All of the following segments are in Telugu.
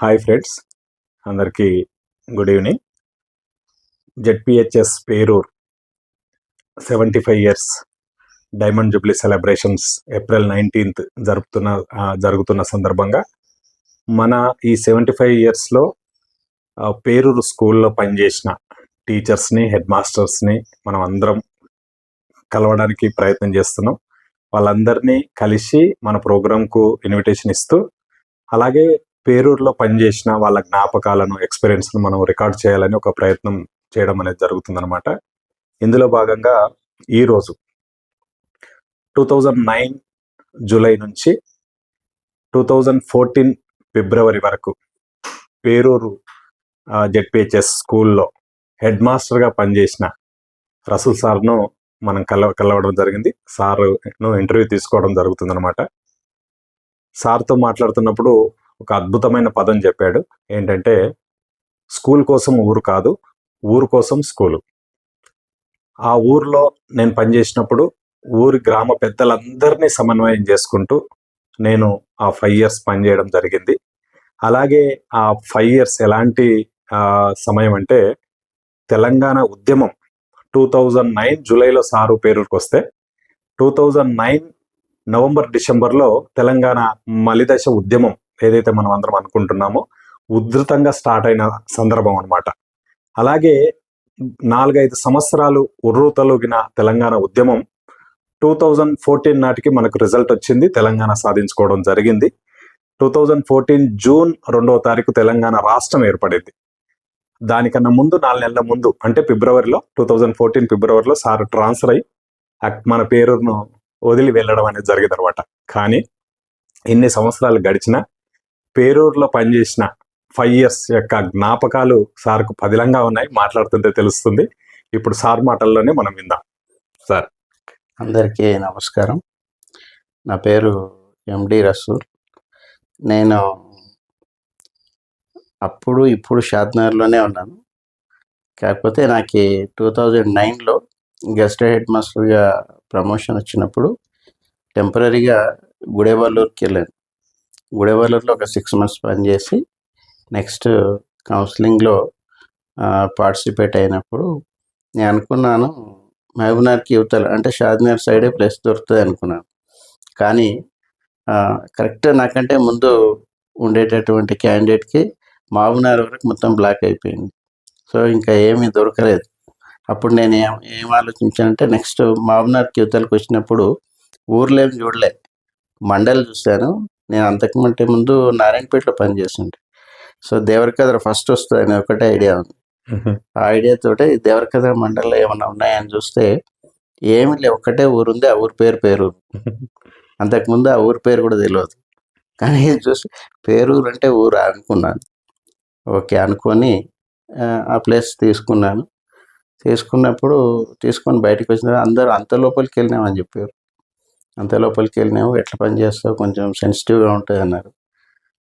హాయ్ ఫ్రెండ్స్, అందరికీ good evening. ZPHS Perur 75 years diamond jubilee celebrations April 19th జరుగుతున్న సందర్భంగా మన ఈ 75 ఇయర్స్లో పేరూరు స్కూల్లో పనిచేసిన టీచర్స్ని, హెడ్ మాస్టర్స్ని మనం అందరం కలవడానికి ప్రయత్నం చేస్తున్నాం. వాళ్ళందరినీ కలిసి మన ప్రోగ్రాంకు ఇన్విటేషన్ ఇస్తూ, అలాగే పేరూరులో పనిచేసిన వాళ్ళ జ్ఞాపకాలను, ఎక్స్పీరియన్స్ను మనం రికార్డ్ చేయాలని ఒక ప్రయత్నం చేయడం అనేది జరుగుతుందన్నమాట. ఇందులో భాగంగా ఈరోజు 2009 జూలై నుంచి 2014 ఫిబ్రవరి వరకు పేరూరు జెడ్పిహెచ్ఎస్ స్కూల్లో హెడ్ మాస్టర్గా పనిచేసిన రసూల్ సార్ను మనం కలవడం జరిగింది. సార్ను ఇంటర్వ్యూ తీసుకోవడం జరుగుతుందన్నమాట. సార్తో మాట్లాడుతున్నప్పుడు ఒక అద్భుతమైన పదం చెప్పాడు. ఏంటంటే, స్కూల్ కోసం ఊరు కాదు, ఊరు కోసం స్కూలు. ఆ ఊర్లో నేను పనిచేసినప్పుడు ఊరి గ్రామ పెద్దలందరినీ సమన్వయం చేసుకుంటూ నేను ఆ 5 ఇయర్స్ పనిచేయడం జరిగింది. అలాగే ఆ 5 ఇయర్స్ ఎలాంటి సమయం అంటే, తెలంగాణ ఉద్యమం 2009 జూలైలో సారు పేరూరుకు వస్తే 2009 నవంబర్ డిసెంబర్లో తెలంగాణ మలిదశ ఉద్యమం ఏదైతే మనం అందరం అనుకుంటున్నామో ఉధృతంగా స్టార్ట్ అయిన సందర్భం అనమాట. అలాగే 4-5 సంవత్సరాలు ఉర్రూతలూగిన తెలంగాణ ఉద్యమం 2014 నాటికి మనకు రిజల్ట్ వచ్చింది, తెలంగాణ సాధించుకోవడం జరిగింది. 2014 జూన్ 2వ తారీఖు తెలంగాణ రాష్ట్రం ఏర్పడింది. దానికన్నా ముందు 4 నెలల ముందు అంటే ఫిబ్రవరిలో 2014 ఫిబ్రవరిలో సార్ ట్రాన్స్ఫర్ అయ్యి మన పేరును వదిలి వెళ్ళడం అనేది జరిగింది అనమాట. కానీ ఇన్ని సంవత్సరాలు గడిచినా పేరూరులో పనిచేసిన 5 ఇయర్స్ యొక్క జ్ఞాపకాలు సార్కు పదిలంగా ఉన్నాయి. మాట్లాడుతుంటే తెలుస్తుంది. ఇప్పుడు సార్ మాటల్లోనే మనం విందాం. సార్, అందరికీ నమస్కారం. నా పేరు ఎండి రసూల్. నేను ఇప్పుడు షాద్నగర్లోనే ఉన్నాను. కాకపోతే నాకు 2009లో గెస్ట్ హెడ్ మాస్టర్గా ప్రమోషన్ వచ్చినప్పుడు టెంపరీగా గుడేవల్లూరుకి వెళ్ళాను. గుడేవల్లూరులో ఒక 6 months పనిచేసి నెక్స్ట్ కౌన్సిలింగ్లో పార్టిసిపేట్ అయినప్పుడు నేను అనుకున్నాను, మహబూబ్నగర్కి యువతల అంటే షాద్నగర్ సైడే ప్లేస్ దొరుకుతుంది అనుకున్నాను. కానీ కరెక్ట్ నాకంటే ముందు ఉండేటటువంటి క్యాండిడేట్కి మహబూబ్నగర్ వరకు మొత్తం బ్లాక్ అయిపోయింది. సో ఇంకా ఏమీ దొరకలేదు. అప్పుడు నేను ఏం ఆలోచించానంటే, నెక్స్ట్ మహబూబ్నగర్కి యువతలకు వచ్చినప్పుడు ఊర్లో ఏం చూడలే, మండలి చూశాను. నేను అంతకుమంటే ముందు నారాయణపేటలో పనిచేస్తుంటే, సో దేవరకద్ర ఫస్ట్ వస్తుంది అని ఒకటే ఐడియా ఉంది. ఆ ఐడియాతోటి దేవరకద్ర మండలిలో ఏమన్నా ఉన్నాయని చూస్తే ఏమి లేవు, ఒక్కటే ఊరు ఉంది. ఆ ఊరి పేరు పేరూరు. అంతకుముందు ఆ ఊరి పేరు కూడా తెలియదు. కానీ చూసి పేరూరు అంటే ఊరు అనుకున్నాను. ఓకే అనుకొని ఆ ప్లేస్ తీసుకున్నాను. తీసుకొని బయటకు వచ్చిన అందరూ అంత లోపలికి వెళ్ళినామని చెప్పారు. అంత లోపలికి వెళ్ళినాము, ఎట్లా పని చేస్తావు, కొంచెం సెన్సిటివ్గా ఉంటుంది అన్నారు.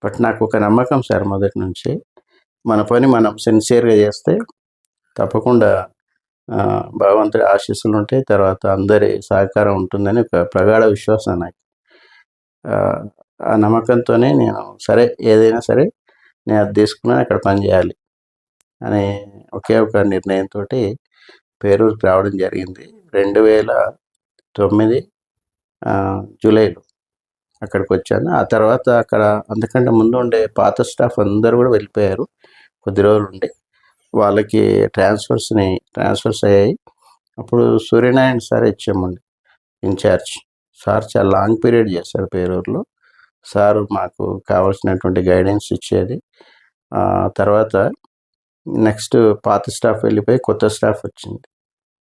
బట్ నాకు ఒక నమ్మకం సార్ మొదటి నుంచి, మన పని మనం సిన్సియర్గా చేస్తే తప్పకుండా భగవంతుడి ఆశీస్సులు ఉంటాయి, తర్వాత అందరి సహకారం ఉంటుందని ఒక ప్రగాఢ విశ్వాసం నాకు. ఆ నమ్మకంతోనే నేను సరే ఏదైనా సరే నేను అది తీసుకున్నాను, అక్కడ పని చేయాలి అనే ఒకే ఒక నిర్ణయంతో పేరూరుకి రావడం జరిగింది. 2009 జూలైలో అక్కడికి వచ్చాను. ఆ తర్వాత అక్కడ అంతకంటే ముందు ఉండే పాత స్టాఫ్ అందరూ కూడా వెళ్ళిపోయారు. కొద్ది రోజులు ఉండి వాళ్ళకి ట్రాన్స్ఫర్స్ అయ్యాయి. అప్పుడు సూర్యనారాయణ సార్ ఇచ్చామండి ఇన్ఛార్జ్. సార్ చాలా లాంగ్ పీరియడ్ చేశారు పేరూరులో. సారు మాకు కావాల్సినటువంటి గైడెన్స్ ఇచ్చేది. తర్వాత నెక్స్ట్ పాత స్టాఫ్ వెళ్ళిపోయి కొత్త స్టాఫ్ వచ్చింది.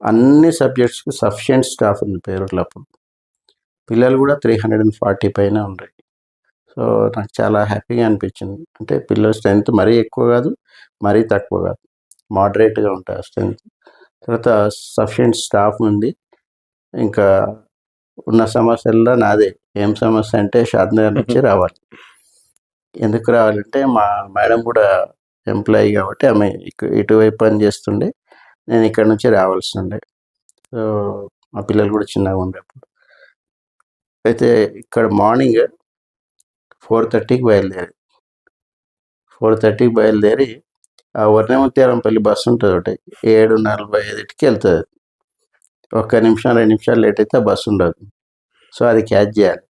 అన్ని సబ్జెక్ట్స్కి సఫిషియెంట్ స్టాఫ్ ఉంది పేరూరులో. అప్పుడు పిల్లలు కూడా 340 పైన ఉన్నాయి. సో నాకు చాలా హ్యాపీగా అనిపించింది. అంటే పిల్లల స్ట్రెంత్ మరీ ఎక్కువ కాదు, మరీ తక్కువ కాదు, మోడరేట్గా ఉంటుంది స్ట్రెంత్. తర్వాత సఫిషియెంట్ స్టాఫ్ ఉంది. ఇంకా ఉన్న సమస్యల్లో నాదే. ఏం సమస్య అంటే షాద్నగర్ నుంచి రావాలి. ఎందుకు రావాలంటే మా మేడం కూడా ఎంప్లాయీ కాబట్టి ఆమె ఇటువైపు పని చేస్తుండే, నేను ఇక్కడ నుంచి రావాల్సి ఉండే. సో మా పిల్లలు కూడా చిన్నగా ఉండే అప్పుడు. అయితే ఇక్కడ మార్నింగ్ 4:30కి బయలుదేరి 4:30కి బయలుదేరి ఆ వర్ణముత్యాలంపల్లి బస్సు ఉంటుంది ఒకటి 7:45కి వెళ్తుంది. 1 నిమిషం 2 నిమిషాలు లేట్ అయితే ఆ బస్సు ఉండదు. సో అది క్యాచ్ చేయాలి.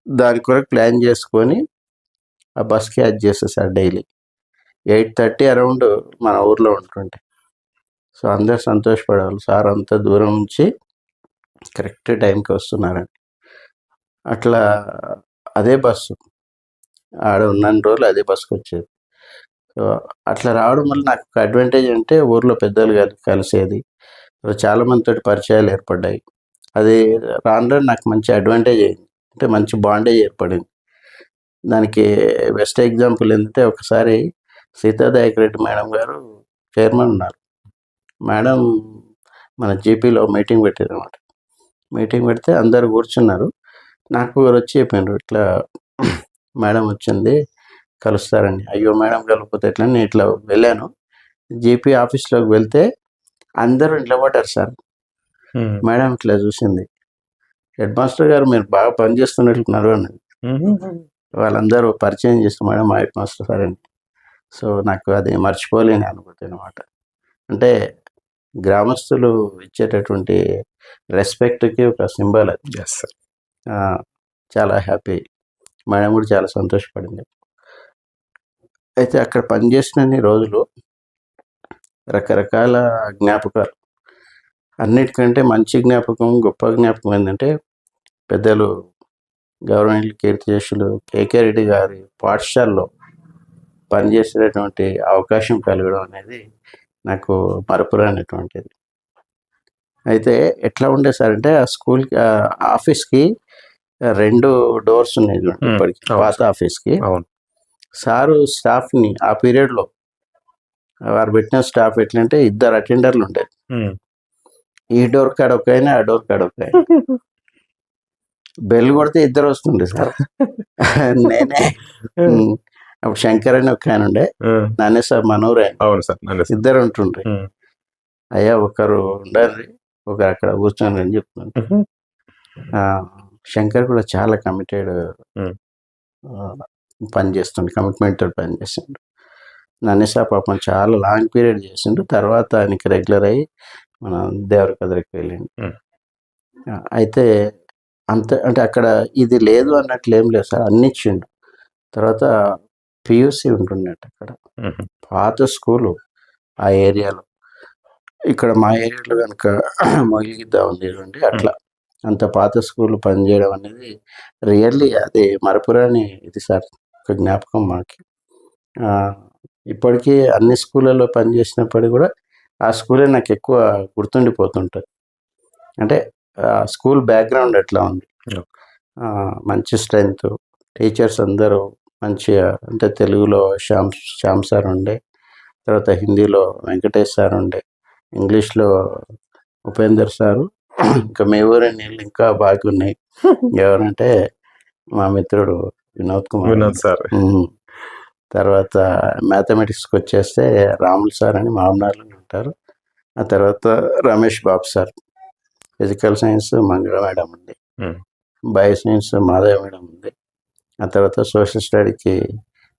దాని కొరకు ప్లాన్ చేసుకొని ఆ బస్ క్యాచ్ చేస్తా సార్ డైలీ 8:30 అరౌండ్ మన ఊర్లో ఉంటుంటే. సో అందరు సంతోషపడేవాళ్ళు, సార్ అంత దూరం నుంచి కరెక్ట్ టైంకి వస్తున్నారని. అట్లా అదే బస్సు ఆడ ఉన్నన్ని రోజులు అదే బస్సుకి వచ్చేది. సో అట్లా రావడం వల్ల నాకు ఒక అడ్వాంటేజ్ అంటే ఊర్లో పెద్దలు కలిసేది, చాలా మందితోటి పరిచయాలు ఏర్పడ్డాయి. అది రాను రాను నాకు మంచి అడ్వాంటేజ్ అయింది, అంటే మంచి బాండేజ్ ఏర్పడింది. దానికి బెస్ట్ ఎగ్జాంపుల్ ఏంటంటే, ఒకసారి సీతాదాయక రెడ్డి మేడం గారు చైర్మన్ ఉన్నారు. మేడం మన జీపీలో మీటింగ్ పెట్టారు అనమాట. మీటింగ్ పెడితే అందరు కూర్చున్నారు. నాకు ఎవరు వచ్చి చెప్పారు, ఇట్లా మేడం వచ్చింది కలుస్తారని. అయ్యో మేడం కలకపోతే ఎట్లా, నేను ఇట్లా వెళ్ళాను. జీపీ ఆఫీస్లోకి వెళ్తే అందరూ నిలబడ్డారు సార్. మేడం ఇట్లా చూసింది, హెడ్ మాస్టర్ గారు మీరు బాగా పనిచేస్తున్నట్లున్నారు అన్నది. వాళ్ళందరూ పరిచయం చేస్తారు, మేడం మా హెడ్ మాస్టర్ సార్ అని. సో నాకు అది మర్చిపోలేని అనుభూతి అనమాట. అంటే గ్రామస్తులు ఇచ్చేటటువంటి రెస్పెక్ట్కి ఒక సింబల్ అది. Yes sir. చాలా హ్యాపీ. మేడం కూడా చాలా సంతోషపడింది. అయితే అక్కడ పనిచేసిన రోజులు రకరకాల జ్ఞాపకాలు. అన్నిటికంటే మంచి జ్ఞాపకం, గొప్ప జ్ఞాపకం ఏంటంటే, పెద్దలు గౌరవనీయులు కీర్తిశేషులు కేకే రెడ్డి గారి పాఠశాలలో పనిచేసేటటువంటి అవకాశం కలగడం అనేది నాకు మరపురానటువంటిది. అయితే ఎట్లా ఉండే సార్ అంటే, ఆ స్కూల్కి ఆఫీస్కి 2 డోర్స్ ఉన్నాయి చూడండి ఇప్పటికి, పాత ఆఫీస్కి. సారు స్టాఫ్ని ఆ పీరియడ్లో వారు పెట్టిన స్టాఫ్ ఎట్లంటే, 2 అటెండర్లు ఉండేది. ఈ డోర్ కాడ ఒక ఆయన, ఆ డోర్ కాడ ఒక ఆయన. బెల్ కొడితే 2 వస్తుండే సార్. నేనే అప్పుడు శంకర్ అని ఒక ఆయన ఉండే, నానే సార్ మనోరు ఆయన, అవును సార్, 2 ఉంటుండ్రి. అయ్యా ఒకరు ఉండాలి, ఒకరు అక్కడ కూర్చొని అని చెప్తున్నాను. శంకర్ కూడా చాలా కమిటెడ్ పని చేస్తుండే, కమిట్మెంట్ తోటి పని చేస్తుండు. నన్నేసా పాపం చాలా లాంగ్ పీరియడ్ చేసిండు. తర్వాత ఆయనకి రెగ్యులర్ అయ్యి మన దేవరకద్రికి వెళ్ళిండు. అయితే అంత అంటే అక్కడ ఇది లేదు అన్నట్లు ఏం లేదు సార్, అన్ని ఇచ్చిండు. తర్వాత పియూసి ఉంటుండేట అక్కడ, పాత స్కూలు ఆ ఏరియాలో. ఇక్కడ మా ఏరియాలో కనుక మొగిలిగిద్దా ఉంది చూడండి, అట్లా అంత పాత స్కూల్ పనిచేయడం అనేది రియల్లీ అది మరపురాని ఇది సార్, ఒక జ్ఞాపకం మాకు. ఇప్పటికీ అన్ని స్కూళ్ళలో పనిచేసినప్పటికీ కూడా ఆ స్కూలే నాకు ఎక్కువ గుర్తుండిపోతుంటుంది. అంటే స్కూల్ బ్యాక్గ్రౌండ్ ఎట్లా ఉంది, మంచి స్ట్రెంగ్త్, టీచర్స్ అందరూ మంచిగా, అంటే తెలుగులో శ్యామ్ సార్ ఉండే, తర్వాత హిందీలో వెంకటేష్ సార్ ఉండే, ఇంగ్లీష్లో ఉపేందర్ సారు, ఇంకా మీ ఊరి నీళ్ళు ఇంకా బాగున్నాయి. ఎవరంటే మా మిత్రుడు వినోద్ సార్. తర్వాత మ్యాథమెటిక్స్కి వచ్చేస్తే రాములు సార్ అని మామనార్లో ఉంటారు. ఆ తర్వాత Ramesh Babu sir, physical science మంగళ మేడం ఉంది, బయో సైన్స్ మాధవ మేడం ఉంది. ఆ తర్వాత సోషల్ స్టడీకి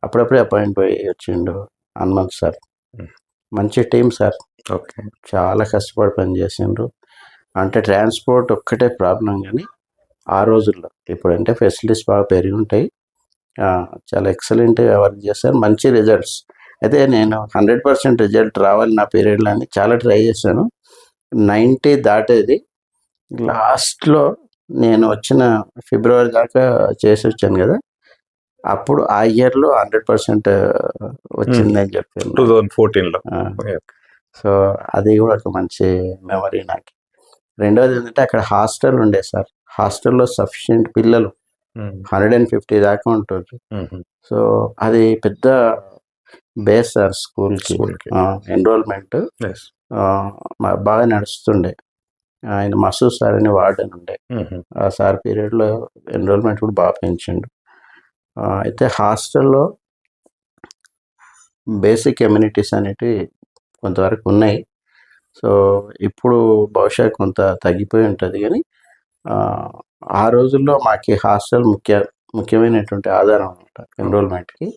అప్పుడప్పుడే అపాయింట్ అయ్యి వచ్చిండు హనుమంత్ సార్. మంచి టీం సార్, చాలా కష్టపడి పనిచేసిండ్రు. అంటే ట్రాన్స్పోర్ట్ ఒక్కటే ప్రాబ్లం, కానీ ఆ రోజుల్లో, ఇప్పుడంటే ఫెసిలిటీస్ బాగా పెరిగి ఉంటాయి, చాలా ఎక్సలెంట్గా వర్క్ చేస్తారు, మంచి రిజల్ట్స్. అయితే నేను 100% రిజల్ట్ రావాలి నా పీరియడ్లో అని చాలా ట్రై చేశాను. 90 దాటేది. లాస్ట్లో నేను వచ్చిన ఫిబ్రవరి దాకా చేసి వచ్చాను కదా, అప్పుడు ఆ ఇయర్లో 100% వచ్చిందని చెప్పాను 2014లో. సో అది కూడా ఒక మంచి మెమరీ నాకు. రెండోది ఏంటంటే, అక్కడ హాస్టల్ ఉండే సార్, హాస్టల్లో సఫిషియెంట్ పిల్లలు 150 దాకా ఉంటుంది. సో అది పెద్ద బేస్ సార్ స్కూల్కి. ఎన్రోల్మెంట్ బాగా నడుస్తుండే. ఆయన మసూద్ సార్ అని వార్డెన్ ఉండే, ఆ సార్ పీరియడ్లో ఎన్రోల్మెంట్ కూడా బాగా పెంచిండు. అయితే హాస్టల్లో బేసిక్ ఎమ్యూనిటీస్ అనేటివి కొంతవరకు ఉన్నాయి. సో ఇప్పుడు బహుశా కొంత తగ్గిపోయి ఉంటుంది, కానీ ఆ రోజుల్లో మాకు హాస్టల్ ముఖ్యమైనటువంటి ఆధారం అనమాట ఎన్రోల్మెంట్కి.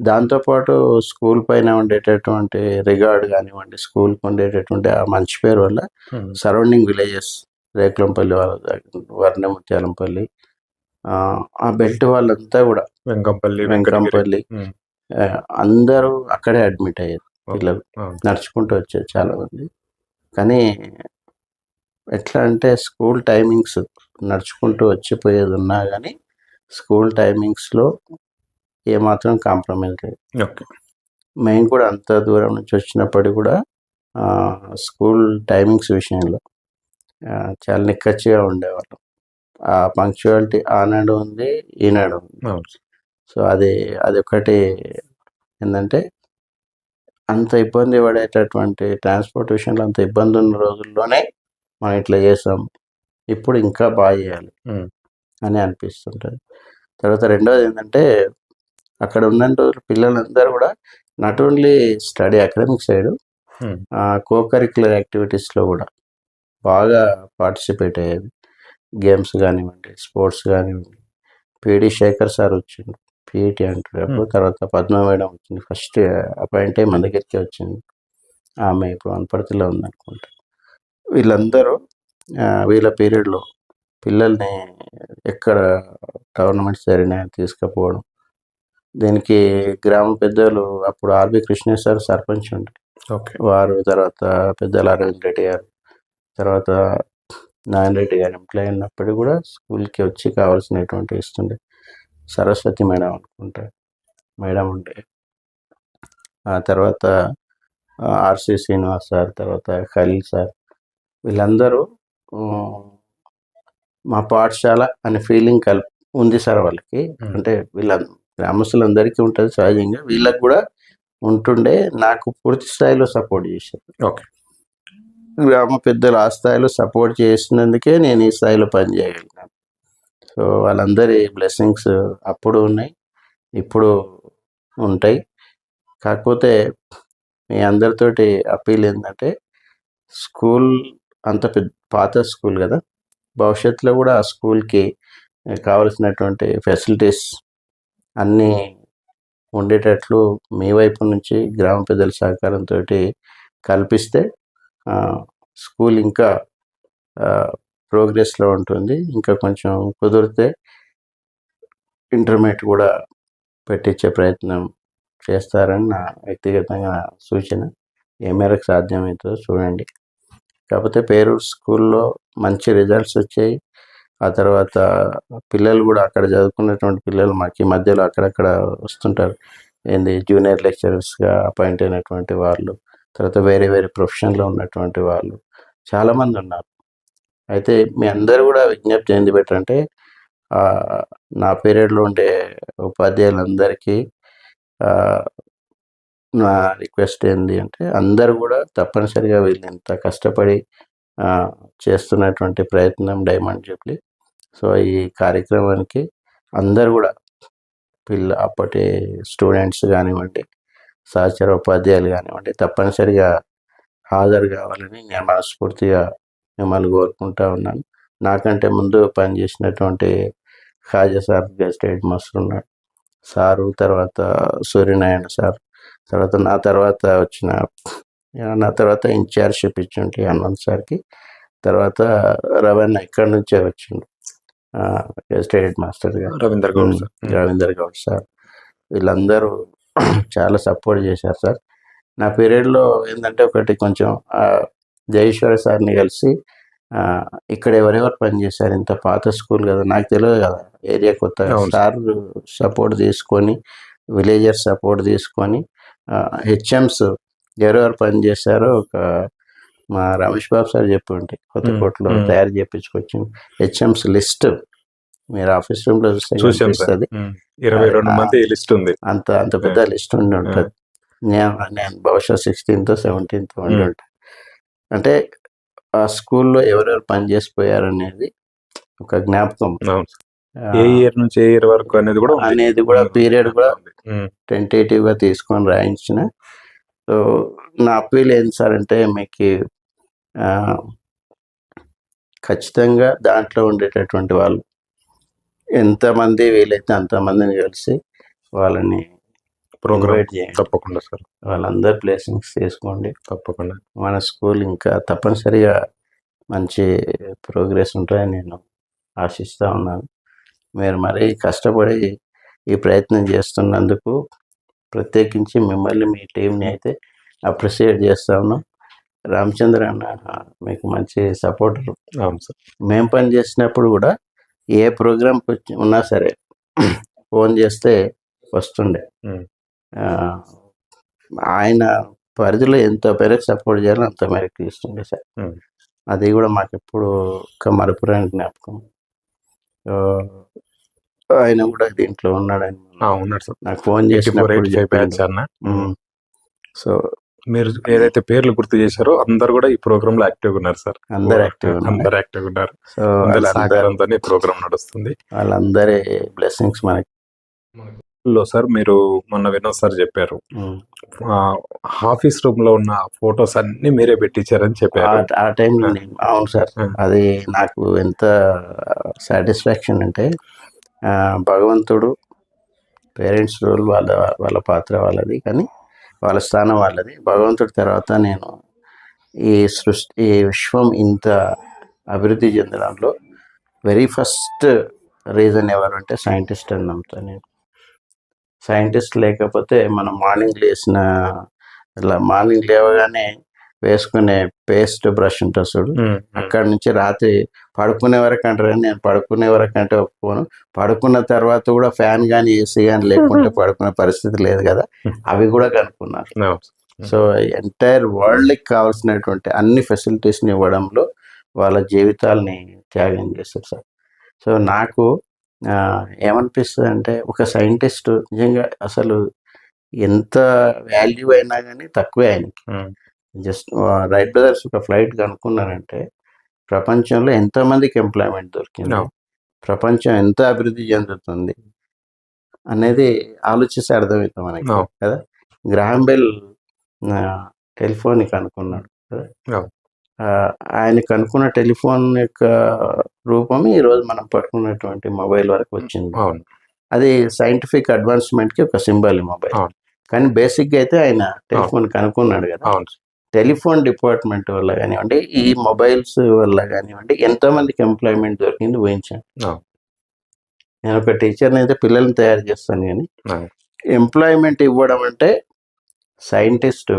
దాంతోపాటు స్కూల్ పైన ఉండేటటువంటి రిగార్డ్ కానివ్వండి, స్కూల్కి ఉండేటటువంటి ఆ మంచి పేరు వల్ల సరౌండింగ్ విలేజెస్ రేకులంపల్లి వర్ణముత్యాలంపల్లి ఆ బెల్ట్ వాళ్ళంతా కూడా వెంకంపల్లి వెంకంపల్లి ఉమ్. అందరూ అక్కడే అడ్మిట్ అయ్యారు ఓకే. పిల్లలు. అవును. నడుచుకుంటూ వచ్చారు చాలామంది. కానీ ఎట్లా అంటే స్కూల్ టైమింగ్స్ నడుచుకుంటూ వచ్చిపోయేది ఉన్నా కానీ స్కూల్ టైమింగ్స్లో ఏమాత్రం కాంప్రమైజ్ లేదు. ఓకే. మేము కూడా అంత దూరం నుంచి వచ్చినప్పటికీ కూడా స్కూల్ టైమింగ్స్ విషయంలో చాలా నిక్కచ్చిగా ఉండేవాళ్ళం. ఆ పంక్చువాలిటీ ఆనాడు ఉంది, ఈనాడు ఉంది. అవును. సో అదొకటి ఏంటంటే అంత ఇబ్బంది పడేటటువంటి ట్రాన్స్పోర్ట్ విషయంలో అంత ఇబ్బంది ఉన్న రోజుల్లోనే మనం ఇట్లా చేసాం, ఇప్పుడు ఇంకా బాగా చేయాలి ఉమ్. అని అనిపిస్తుంటుంది. తర్వాత రెండోది ఏంటంటే అక్కడ ఉన్న రోజులు పిల్లలందరూ కూడా not only study academic side um. Co-curricular యాక్టివిటీస్లో కూడా బాగా పార్టిసిపేట్ అయ్యేది. గేమ్స్ కానివ్వండి, స్పోర్ట్స్ కానివ్వండి. పిడి శేఖర్ సార్ వచ్చిండు, పిఈటి అంటారు అప్పుడు. తర్వాత పద్మ మేడం వచ్చింది, ఫస్ట్ అపాయింట్ అయ్యి మన దగ్గరికి వచ్చింది. ఆమె ఇప్పుడు వనపర్తిలో ఉందనుకుంటా. వీళ్ళందరూ వీళ్ళ పీరియడ్లో పిల్లల్ని ఎక్కడ టోర్నమెంట్స్ జరిగినా తీసుకుపోవడం. దీనికి గ్రామ పెద్దలు అప్పుడు ఆర్బి కృష్ణేశ్వర సార్ సర్పంచ్ ఉండే ఓకే. వారు, తర్వాత పెద్దల అరవింద్ రెడ్డి గారు, తర్వాత నారాయణ రెడ్డి గారు ఎంప్లాయ్ ఉన్నప్పుడు కూడా స్కూల్కి వచ్చి కావాల్సినటువంటి ఇస్తుండే. సరస్వతి మేడం అనుకుంటా మేడం ఉండే. ఆ తర్వాత ఆర్సి శ్రీనివాస్ సార్, తర్వాత ఖలీల్ సార్, వీళ్ళందరూ మా పాఠశాల అనే ఫీలింగ్ ఉంది సార్ వాళ్ళకి. అంటే వీళ్ళ గ్రామస్తులందరికీ ఉంటుంది సహజంగా, వీళ్ళకి కూడా ఉంటుండే. నాకు పూర్తి స్థాయిలో సపోర్ట్ చేశారు. ఓకే. గ్రామ పెద్దలు ఆ స్థాయిలో సపోర్ట్ చేసినందుకే నేను ఈ స్థాయిలో పనిచేయగలిగాను. సో వాళ్ళందరి బ్లెస్సింగ్స్ అప్పుడు ఉన్నాయి, ఇప్పుడు ఉంటాయి. కాకపోతే మీ అందరితోటి అప్పీల్ ఏంటంటే స్కూల్ అంత పాత స్కూల్ కదా, భవిష్యత్తులో కూడా ఆ స్కూల్కి కావలసినటువంటి ఫెసిలిటీస్ అన్నీ ఉండేటట్లు మీ వైపు నుంచి గ్రామ పెద్దల సహకారంతో కల్పిస్తే స్కూల్ ఇంకా ప్రోగ్రెస్లో ఉంటుంది. ఇంకా కొంచెం కుదిరితే ఇంటర్మీడియట్ కూడా పెట్టించే ప్రయత్నం చేస్తారని నా వ్యక్తిగతంగా సూచన. ఏ మేరకు సాధ్యమవుతుందో చూడండి. కాకపోతే పేరూరు స్కూల్లో మంచి రిజల్ట్స్ వచ్చాయి. ఆ తర్వాత పిల్లలు కూడా అక్కడ చదువుకున్నటువంటి పిల్లలు మాకు ఈ మధ్యలో అక్కడక్కడ వస్తుంటారు. జూనియర్ లెక్చరర్స్గా అపాయింట్ అయినటువంటి వాళ్ళు, తర్వాత వేరే వేరే ప్రొఫెషన్లో ఉన్నటువంటి వాళ్ళు చాలామంది ఉన్నారు. అయితే మీ అందరూ కూడా విజ్ఞప్తి ఏంది పెట్టంటే నా పీరియడ్లో ఉండే ఉపాధ్యాయులందరికీ నా రిక్వెస్ట్ ఏంటి అంటే అందరూ కూడా తప్పనిసరిగా వీళ్ళు ఇంత కష్టపడి చేస్తున్నటువంటి ప్రయత్నం డైమండ్ జూబ్లీ. సో ఈ కార్యక్రమానికి అందరూ కూడా అప్పటి స్టూడెంట్స్ కానివ్వండి, సహచర ఉపాధ్యాయులు కానివ్వండి, తప్పనిసరిగా హాజరు కావాలని నేను మనస్ఫూర్తిగా మిమ్మల్ని కోరుకుంటా ఉన్నాను. నాకంటే ముందు పనిచేసినటువంటి Khaja sir guest head master ఉన్నాడు సారు, తర్వాత సూర్యనారాయణ సార్, తర్వాత నా తర్వాత ఇన్ఛార్జ్షిప్ ఇచ్చింటి హనుమంత్ సార్కి, తర్వాత రవణ ఇక్కడి నుంచే వచ్చిండు గెస్ట్ హెడ్ మాస్టర్గా రవీందర్ గౌడ్ సార్. వీళ్ళందరూ చాలా సపోర్ట్ చేశారు సార్. నా పీరియడ్లో ఏంటంటే ఒకటి కొంచెం జయేశ్వర సార్ని కలిసి ఇక్కడ ఎవరెవరు పనిచేశారు, ఇంత పాత స్కూల్ కదా, నాకు తెలియదు కదా, ఏరియా కొత్త. సార్ సపోర్ట్ తీసుకొని, విలేజర్స్ సపోర్ట్ తీసుకొని హెచ్ఎంస్ ఎవరెవరు పనిచేశారో మా రమేష్ బాబు సార్ చెప్పుంటే కొత్తకోటలో తయారు చేయించుకొచ్చింది హెచ్ఎంస్ లిస్ట్. మీరు ఆఫీస్ రూమ్లో చూస్తే కనిపిస్తుంది. 22 మంది లిస్ట్ ఉంది. అంత పెద్ద లిస్ట్ ఉండి ఉంటుంది. నేను బహుశా 16th 17th ఉండి ఉంటాను. అంటే ఆ స్కూల్లో ఎవరెవరు పనిచేసిపోయారనేది ఒక జ్ఞాపకం. ఏ ఇయర్ నుంచి ఏ ఇయర్ వరకు అనేది కూడా పీరియడ్ కూడా టెంటేటివ్గా తీసుకొని రాయించిన. సో నా అప్పీల్ ఏంటి సార్ అంటే మీకు ఖచ్చితంగా దాంట్లో ఉండేటటువంటి వాళ్ళు ఎంతమంది వీలైతే అంతమందిని కలిసి వాళ్ళని ప్రోగ్రామ్ ఇన్వైట్ చేయండి. తప్పకుండా సార్, వాళ్ళందరూ బ్లెస్సింగ్స్ తీసుకోండి. తప్పకుండా. మన స్కూల్ ఇంకా తప్పనిసరిగా మంచి ప్రోగ్రెస్ ఉంటుందని నేను ఆశిస్తూ ఉన్నాను. మీరు మరీ కష్టపడి ఈ ప్రయత్నం చేస్తున్నందుకు ప్రత్యేకించి మిమ్మల్ని, మీ టీంని అయితే అప్రిషియేట్ చేస్తా ఉన్నాం. రామచంద్ర అన్న మీకు మంచి సపోర్టర్. అవును సార్. మేము పని చేసినప్పుడు కూడా ఏ ప్రోగ్రామ్కి వచ్చి ఉన్నా సరే ఫోన్ చేస్తే వస్తుండే. ఉమ్. ఆ, ఆయన పరిధిలో ఎంత మేరకు సపోర్ట్ చేయాలో అంత మేరకు ఇస్తుండే సార్. ఉమ్. అది కూడా మాకు ఎప్పుడు ఒక మరపురాని జ్ఞాపకం. ఆ, ఆయన కూడా దీంట్లో ఉన్నాడని ఉన్నాడు సార్. నాకు ఫోన్ 84, చేసినప్పుడు 85 బ్యాచ్ చెప్పిండు. అన్న. సో మీరు ఏదైతే పేర్లు గుర్తు చేశారో అందరు కూడా ఈ ప్రోగ్రామ్ లో యాక్టివ్ ఉన్నారు సార్. అందరు యాక్టివ్ అందరు యాక్టివ్ ఉన్నారు. సో అందరి సహకారంతో ప్రోగ్రామ్ నడుస్తుంది. వాళ్ళందరి బ్లెస్సింగ్స్ మనకి. లో సార్ మీరు మొన్న వినోద్ సార్ చెప్పారు, ఆఫీస్ రూమ్ లో ఉన్న ఫొటోస్ అన్ని మీరే పెట్టించారని చెప్పారు. ఆ టైంలో అవును సార్, అది నాకు ఎంత సాటిస్ఫాక్షన్ అంటే భగవంతుడు, పేరెంట్స్ రోల్ వాళ్ళ పాత్ర వాళ్ళది, కానీ వాళ్ళ స్థానం వాళ్ళది. భగవంతుడి తర్వాత నేను ఈ విశ్వం ఇంత అభివృద్ధి చెందడంలో వెరీ ఫస్ట్ రీజన్ ఎవరు అంటే సైంటిస్ట్ అని నమ్ముతాను నేను. సైంటిస్ట్ లేకపోతే మనం మార్నింగ్ లేవగానే వేసుకునే పేస్ట్ బ్రష్ ఉంటుంది చూడు, అక్కడి నుంచి రాత్రి పడుకునే వరకు అంటారు. నేను పడుకునే వరకు అంటే ఒప్పుకోను. పడుకున్న తర్వాత కూడా ఫ్యాన్ కానీ ఏసీ కానీ లేకుంటే పడుకునే పరిస్థితి లేదు కదా, అవి కూడా కనుక్కున్నారు. సో ఎంటైర్ వరల్డ్కి కావాల్సినటువంటి అన్ని ఫెసిలిటీస్ని ఇవ్వడంలో వాళ్ళ జీవితాలని త్యాగం చేస్తారు సార్. సో నాకు ఏమనిపిస్తుంది అంటే ఒక సైంటిస్ట్ నిజంగా అసలు ఎంత వాల్యూ అయినా కానీ తక్కువే ఆయనకి. జస్ట్ రైట్ బ్రదర్స్ ఒక ఫ్లైట్ కనుక్కున్నారంటే ప్రపంచంలో ఎంతమందికి ఎంప్లాయ్మెంట్ దొరికింది, ప్రపంచం ఎంత అభివృద్ధి చెందుతుంది అనేది ఆలోచిస్తే అర్థమవుతుంది మనకి కదా. గ్రాహం బెల్ టెలిఫోన్ కనుక్కున్నాడు కదా, ఆయన కనుక్కున్న టెలిఫోన్ యొక్క రూపం ఈరోజు మనం పట్టుకున్నటువంటి మొబైల్ వరకు వచ్చింది. అది సైంటిఫిక్ అడ్వాన్స్మెంట్కి ఒక సింబల్ మొబైల్. కానీ బేసిక్గా అయితే ఆయన టెలిఫోన్ కనుక్కున్నాడు కదా. టెలిఫోన్ డిపార్ట్మెంట్ వల్ల కానివ్వండి, ఈ మొబైల్స్ వల్ల కానివ్వండి, ఎంతోమందికి ఎంప్లాయ్మెంట్ దొరికింది ఊహించాను. నేను ఒక టీచర్ని అయితే పిల్లల్ని తయారు చేస్తాను, కానీ ఎంప్లాయ్మెంట్ ఇవ్వడం అంటే సైంటిస్ట్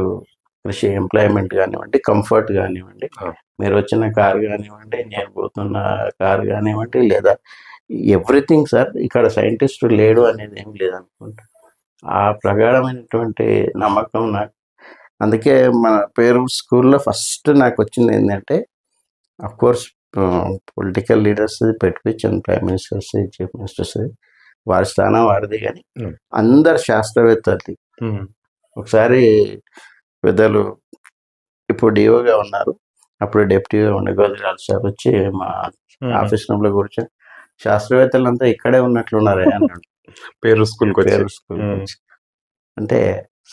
కృషి. ఎంప్లాయ్మెంట్ కానివ్వండి, కంఫర్ట్ కానివ్వండి, మీరు వచ్చిన కార్ కానివ్వండి, నేను పోతున్న కార్ కానివ్వండి, లేదా ఎవ్రీథింగ్ సార్. ఇక్కడ సైంటిస్ట్ లేడు అనేది ఏం లేదనుకుంటా. ఆ ప్రగాఢమైనటువంటి నమ్మకం నాకు. అందుకే మన పేరు స్కూల్లో ఫస్ట్ నాకు వచ్చింది ఏంటంటే, అఫ్కోర్స్ పొలిటికల్ లీడర్స్ పెట్టించాను, ప్రైమ్ మినిస్టర్స్, చీఫ్ మినిస్టర్స్, వారి స్థానం వారిది, కానీ అందరు శాస్త్రవేత్తలు. ఒకసారి పెద్దలు ఇప్పుడు డిఓగా ఉన్నారు, అప్పుడు డెప్యూటీగా ఉండే గోదిరాజు సార్ వచ్చి మా ఆఫీస్ రూమ్లో కూర్చొని శాస్త్రవేత్తలంతా ఇక్కడే ఉన్నట్లున్నారే అన్నాడు. పేరు స్కూల్ అంటే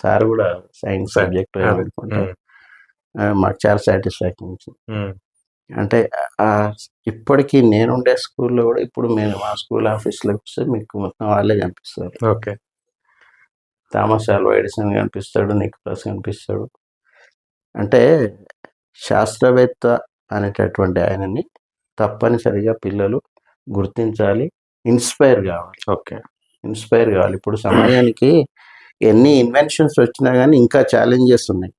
సార్ కూడా సైన్స్ సబ్జెక్ట్ అనుకుంటా. మాకు చాలా సాటిస్ఫాక్షన్ వచ్చింది. అంటే ఇప్పటికీ నేనుండే స్కూల్లో కూడా ఇప్పుడు మేము మా స్కూల్ ఆఫీస్లోకి వస్తే మీకు మొత్తం వాళ్ళే కనిపిస్తారు. ఓకే. థామస్ ఆల్వా ఎడిసన్ కనిపిస్తాడు, నికోలస్ కనిపిస్తాడు. అంటే శాస్త్రవేత్త అనేటటువంటి ఆయనని తప్పనిసరిగా పిల్లలు గుర్తించాలి, ఇన్స్పైర్ కావాలి. ఇన్స్పైర్ కావాలి. ఇప్పుడు సమాజానికి ఎన్ని ఇన్వెన్షన్స్ వచ్చినా కానీ ఇంకా ఛాలెంజెస్ ఉన్నాయి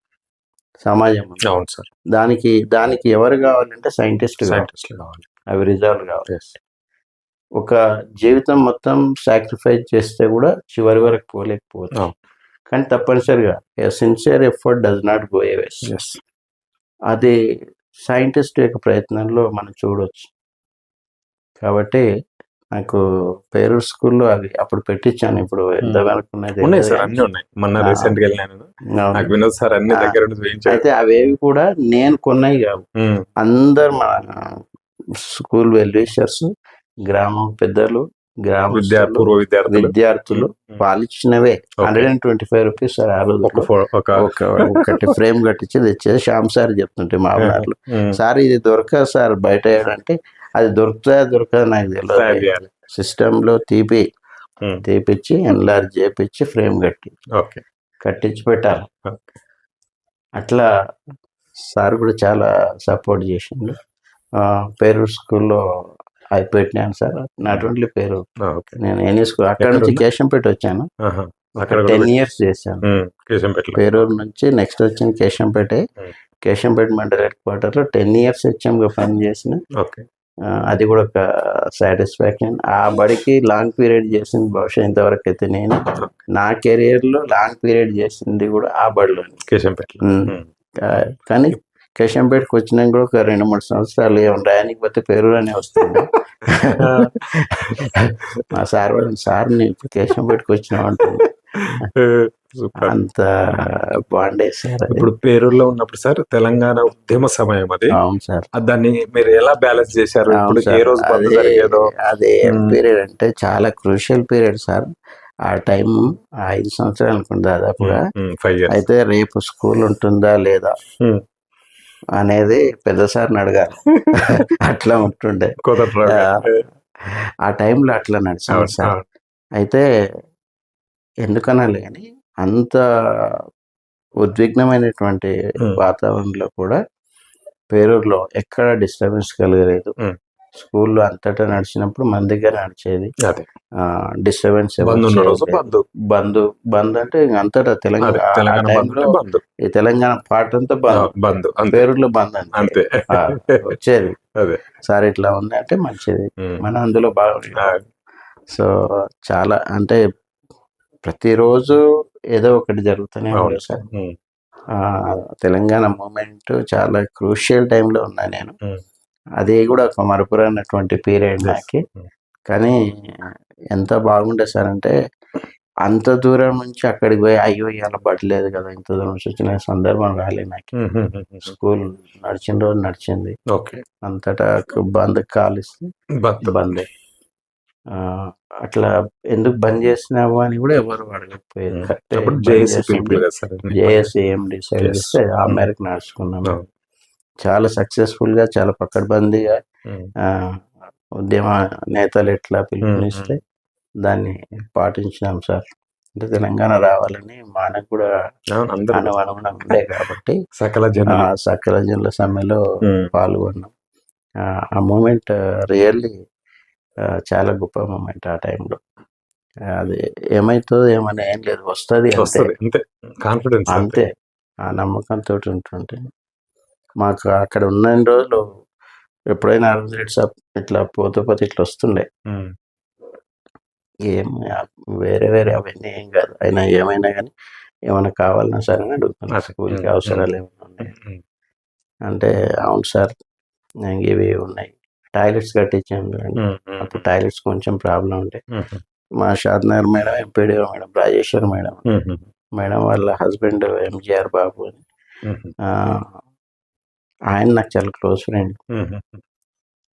సమాజం. అవును సార్. దానికి ఎవరు కావాలంటే సైంటిస్ట్ కావాలి, అవి రిజాల్వ్ కావాలి. ఒక జీవితం మొత్తం సాక్రిఫైస్ చేస్తే కూడా చివరి వరకు పోలేకపోవచ్చు, కానీ తప్పనిసరిగా sincere effort does not go A waste. అది సైంటిస్ట్ యొక్క ప్రయత్నంలో మనం చూడవచ్చు. కాబట్టి నాకు పేరు స్కూల్లో అవి అప్పుడు పెట్టించాను. ఇప్పుడు ఎంతవరకు ఉన్నాయి సార్, అన్ని ఉన్నాయి. మొన్న రీసెంట్గా వెళ్ళాను, వినోద్ సార్ అన్ని దగ్గర అయితే అవేవి కూడా నేను కొన్నాయి కావు. అందరు మన స్కూల్ వెల్ విషర్స్, గ్రామం పెద్దలు, విద్యార్థులు వాళ్ళు ఇచ్చినవే. 125 రూపీస్ సార్. ఆ రోజు ఒకటి ఫ్రేమ్ కట్టించి తెచ్చేది. శ్యామ్ సార్ చెప్తుంటే మా ఊర్లో, సార్ ఇది దొరకదు సార్ బయట, అంటే అది దొరకదా నాకు తెలియదు. సిస్టంలో తీపి తీపిచ్చి ఎన్లార్జ్ చేపించి ఫ్రేమ్ ఓకే. కట్టించి పెట్టాలి. ఓకే. అట్లా సార్ కూడా చాలా సపోర్ట్ చేసిండు. పేరూరు స్కూల్లో అది పెట్టినాను sir. Not only Peruru, okay. నేను ఎనీ స్కూల్ అక్కడ నుంచి ఎక్కడున్నా? కేశంపేట వచ్చాను. ఆహా. అక్కడ అక్కడ కూడా 10 years చేశాను. కేశంపేటలో. పేరూరు నుంచి నెక్స్ట్ వచ్చింది కేశంపేటే. కేశంపేట మండల హెడ్ క్వార్టర్లో 10 years హెచ్ఎంగా పనిచేసిన. ఓకే. అది కూడా ఒక సాటిస్ఫాక్షన్. ఆ బడికి లాంగ్ పీరియడ్ చేసింది బహుశా ఇంతవరకు అయితే నేను నా కెరియర్లో లాంగ్ పీరియడ్ చేసింది కూడా ఆ బడిలో. కేశంపేటలో. కానీ కేశంపేటకి వచ్చినాక కూడా ఒక 2-3 సంవత్సరాలు ఏమన్నా రాయనికి పోతే పేరూరు అనే వస్తుంది. మా సార్ వాళ్ళని సార్ నేను ఇప్పుడు కేశంపేటకి వచ్చినామంటుంది. అంత బాగుండే సార్. ఇప్పుడు పేరూరులో ఉన్నప్పుడు సార్ తెలంగాణ ఉద్యమ సమయం అది. అవును సార్. దాన్ని మీరు ఎలా బ్యాలెన్స్ చేశారు? ఇప్పుడు ఏ రోజు బంద్ జరిగేదో అదే పీరియడ్ అంటే చాలా క్రూషియల్ పీరియడ్ సార్. ఆ టైం 5 సంవత్సరాలు అనుకుంటా దాదాపుగా. 5 years. అయితే రేపు స్కూల్ ఉంటుందా లేదా అనేది పెద్ద సార్ని అడగాలి. అట్లా ఉంటుండే ఆ టైంలో, అట్లా నడిచింది సార్. అయితే ఎందుకనాలి కానీ అంత ఉద్విగ్నమైనటువంటి వాతావరణంలో కూడా పేరూరులో ఎక్కడ డిస్టర్బెన్స్ కలగలేదు. స్కూల్లో అంతటా నడిచినప్పుడు మన దగ్గర నడిచేది. డిస్టర్బెన్స్ బంద్ అంటే అంతటా తెలంగాణ ఈ తెలంగాణ పార్ట్ అంతా బంద్, పేరూరులో బంద్ అంతే వచ్చేది. సార్ ఇట్లా ఉంది అంటే మంచిది, మన అందులో బాగా. సో చాలా అంటే ప్రతిరోజు ఏదో ఒకటి జరుగుతూనే ఉంది సార్. తెలంగాణ మూమెంట్ చాలా క్రూషియల్ టైంలో ఉన్నా నేను. అది కూడా ఒక మరపురానటువంటి పీరియడ్ నాకి. కానీ ఎంత బాగుండే సార్ అంటే అంత దూరం నుంచి అక్కడికి పోయి అయ్యో ఇవాళ పడలేదు కదా, ఇంత దూరం నుంచి వచ్చిన సందర్భం రాలేదు నాకు. స్కూల్ నడిచిన రోజు నడిచింది. అంతటా బంద్ కాలిస్తే బందే. అట్లా ఎందుకు బంద్ చేసినావు అని కూడా ఎవరు అడగకపోయేది. జేఏసీ ఏం డిసైడ్ చేస్తే ఆ మేరకు నడుచుకున్నాము. చాలా సక్సెస్ఫుల్గా, చాలా పకడ్బందీగా ఉద్యమ నేతలు ఎట్లా పిలుపునిస్తే దాన్ని పాటించినాం సార్. అంటే తెలంగాణ రావాలని మనకు కూడా అనుమానం ఉండే కాబట్టి సకల జనుల సమ్మెలో పాల్గొన్నాం. ఆ మూమెంట్ రియల్లీ చాలా గొప్ప మూమెంట్ ఆ టైంలో. అది ఏమవుతుందో ఏమని ఏం లేదు, వస్తుంది అంతే, కాన్ఫిడెన్స్ అంతే, ఆ నమ్మకంతో ఉంటుంటే. మాకు అక్కడ ఉన్న రోజులు ఎప్పుడైనా అరుణ్ సార్ ఇట్లా పోతే ఇట్లా వస్తుండే. ఏం వేరే అవన్నీ ఏం కాదు, అయినా ఏమైనా కానీ ఏమైనా కావాలన్నా సరే అని అడుగుతున్నా, స్కూల్కి అవసరాలు ఏమైనా ఉన్నాయి అంటే అవును సార్ ఇవి ఉన్నాయి, టాయిలెట్స్ కట్టించాను. అప్పుడు టాయిలెట్స్ కొంచెం ప్రాబ్లం ఉంటే మా Shadnagar madam, MPDO madam Rajeshwar madam వాళ్ళ హస్బెండ్ ఎంజిఆర్ బాబు అని, ఆయన నాకు చాలా క్లోజ్ ఫ్రెండ్.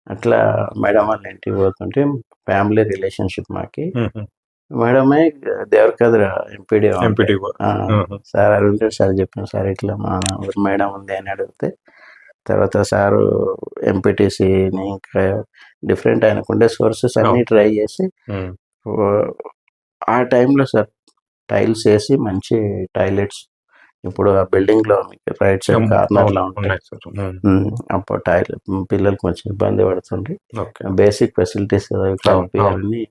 అట్లా మేడం వాళ్ళ ఇంటికి పోతుంటే ఫ్యామిలీ రిలేషన్షిప్ మాకి. మేడమే దేవరకద్ర ఎంపీడీఓ. సార్ అడిగితే సార్ చెప్పాను, సార్ ఇట్లా మా మేడం ఉంది అని అడిగితే తర్వాత సారు ఎంపీటీసీని ఇంకా డిఫరెంట్ ఆయనకుండే సోర్సెస్ అన్నీ ట్రై చేసి ఆ టైంలో సార్ టైల్స్ వేసి మంచి టాయిలెట్స్, ఇప్పుడు ఆ బిల్డింగ్లో మీకు రైట్ సైడ్ కార్నర్లో ఉంటాయి. అప్పుడు టాయిలెట్ పిల్లలు కొంచెం ఇబ్బంది పడుతుండ్రి, బేసిక్ ఫెసిలిటీస్ కల్పించాలని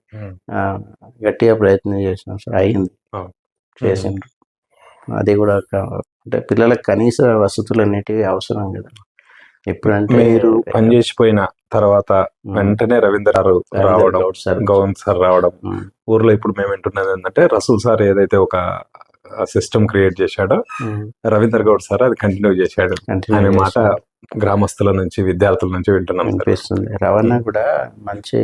గట్టిగా ప్రయత్నం చేసినాం సార్. అయింది, చేసిండ్రు. అది కూడా అంటే పిల్లలకు కనీస వసతులు అనేటివి అవసరం కదా. ఎప్పుడంటే మీరు పనిచేసిపోయిన తర్వాత వెంటనే రవీందర్ గారు రావడం, గౌన్ సార్ రావడం, ఊర్లో ఇప్పుడు మేము వింటున్నది ఏంటంటే రసూల్ సార్ ఏదైతే ఒక సిస్టమ్ క్రియేట్ చేశాడో రవీందర్ గౌడ్ సార్ అది కంటిన్యూ చేశాడు అనే మాట గ్రామస్తుల నుంచి, విద్యార్థుల నుంచి వింటున్నాం అనిపిస్తుంది. రవాణా కూడా మంచి,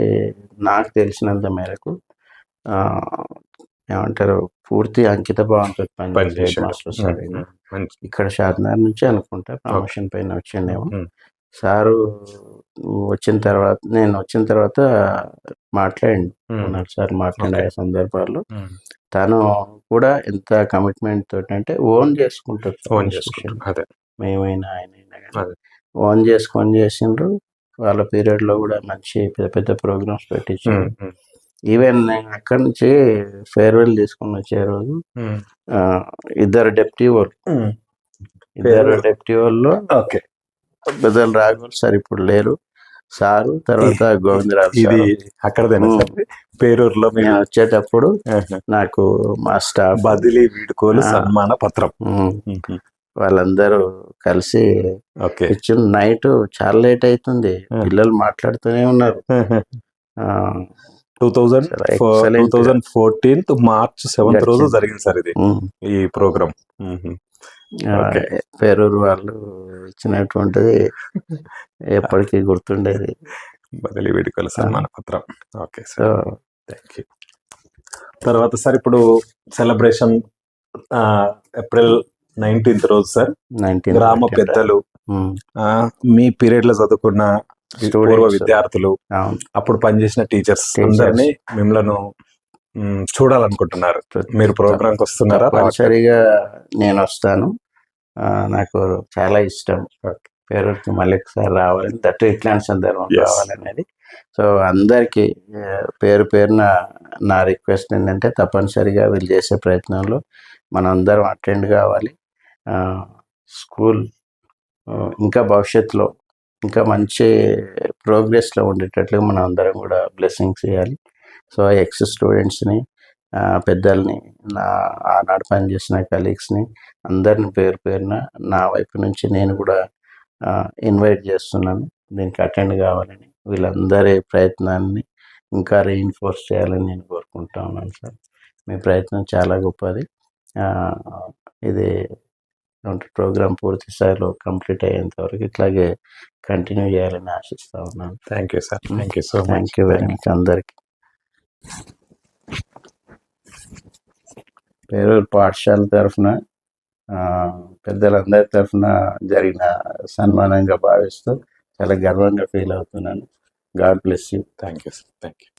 నాకు తెలిసినంత మేరకు ఏమంటారు పూర్తి అంకిత భావంతో పనిచేసాడు. ఇక్కడ షాద్నగర్ నుంచి అనుకుంటా ప్రమోషన్ పైన వచ్చిండేమో. సారు నేను వచ్చిన తర్వాత మాట్లాడండి సార్, మాట్లాడే సందర్భాల్లో తను కూడా ఎంత కమిట్మెంట్ తోటి అంటే ఓన్ చేసుకుంటారు. మేమైనా ఆయనైనా కానీ ఓన్ చేసుకొని చేసిండ్రు. వాళ్ళ పీరియడ్లో కూడా మంచి పెద్ద పెద్ద ప్రోగ్రామ్స్ పెట్టించారు. ఈవెన్ నేను అక్కడి నుంచి ఫేర్వెల్ తీసుకొని వచ్చే రోజు ఆ, ఇద్దరు డెప్యూటీ వాళ్ళు ఓకే. పెద్దలు రాఘవులు సార్ ఇప్పుడు లేరు, సారు తర్వాత గోవిందరావు ఇది సార్. అక్కడదేనా సార్? పేరూరులో మీరు నేను వచ్చేటప్పుడు నాకు మా స్టాఫ్ బదిలీ వీడుకోలు సన్మాన పత్రం. వాళ్ళందరూ కలిసి ఓకే. ఇచ్చిన నైట్ చాలా లేట్ అవుతుంది, పిల్లలు మాట్లాడుతూనే ఉన్నారు. 2014 మార్చ్ 7 రోజు జరిగింది సార్ ఇది ఈ ప్రోగ్రామ్. పేరూరు వాళ్ళు ఇచ్చినటువంటిది ఎప్పటికీ గుర్తుండేది, బదిలీ వేడుకల సన్మాన పత్రం. Okay sir, thank you. తర్వాత సార్ ఇప్పుడు సెలబ్రేషన్ ఏప్రిల్ 19th రోజు సార్, గ్రామ పెద్దలు, మీ పీరియడ్ లో చదువుకున్న పూర్వ విద్యార్థులు, అప్పుడు పనిచేసిన టీచర్స్ అందరినీ మిమ్మల్ని చూడాలనుకుంటున్నారు. మీరు ప్రోగ్రామ్ కి వస్తున్నారా? తప్పనిసరిగా నేను వస్తాను, నాకు చాలా ఇష్టం పేరూరుకి మళ్ళీ ఒకసారి రావాలని, దట్టు ఇట్లాంటి సందర్భం రావాలనేది. సో అందరికీ పేరు పేరున నా రిక్వెస్ట్ ఏంటంటే తప్పనిసరిగా వీళ్ళు చేసే ప్రయత్నంలో మనం అందరం అటెండ్ కావాలి. స్కూల్ ఇంకా భవిష్యత్తులో ఇంకా మంచి ప్రోగ్రెస్లో ఉండేటట్లుగా మనం అందరం కూడా బ్లెస్సింగ్స్ చేయాలి. సో ఎక్స్ స్టూడెంట్స్ని, పెద్దల్ని, నా ఆనాడు పనిచేసిన కలీగ్స్ని అందరిని పేరు పేరున నా వైపు నుంచి నేను కూడా ఇన్వైట్ చేస్తున్నాను దీనికి అటెండ్ కావాలని. వీళ్ళందరి ప్రయత్నాన్ని ఇంకా రీఇన్ఫోర్స్ చేయాలని నేను కోరుకుంటా ఉన్నాను సార్. మీ ప్రయత్నం చాలా గొప్పది. ఇది ప్రోగ్రామ్ పూర్తి స్థాయిలో కంప్లీట్ అయ్యేంత వరకు ఇట్లాగే కంటిన్యూ చేయాలని ఆశిస్తా ఉన్నాను. Thank you sir, thank you so much. Thank you very much అందరికి. పేరూరు పాఠశాల తరఫున పెద్దలందరి తరఫున జరిగిన సన్మానంగా భావిస్తూ చాలా గర్వంగా ఫీల్ అవుతున్నాను. God bless you. Thank you sir, thank you.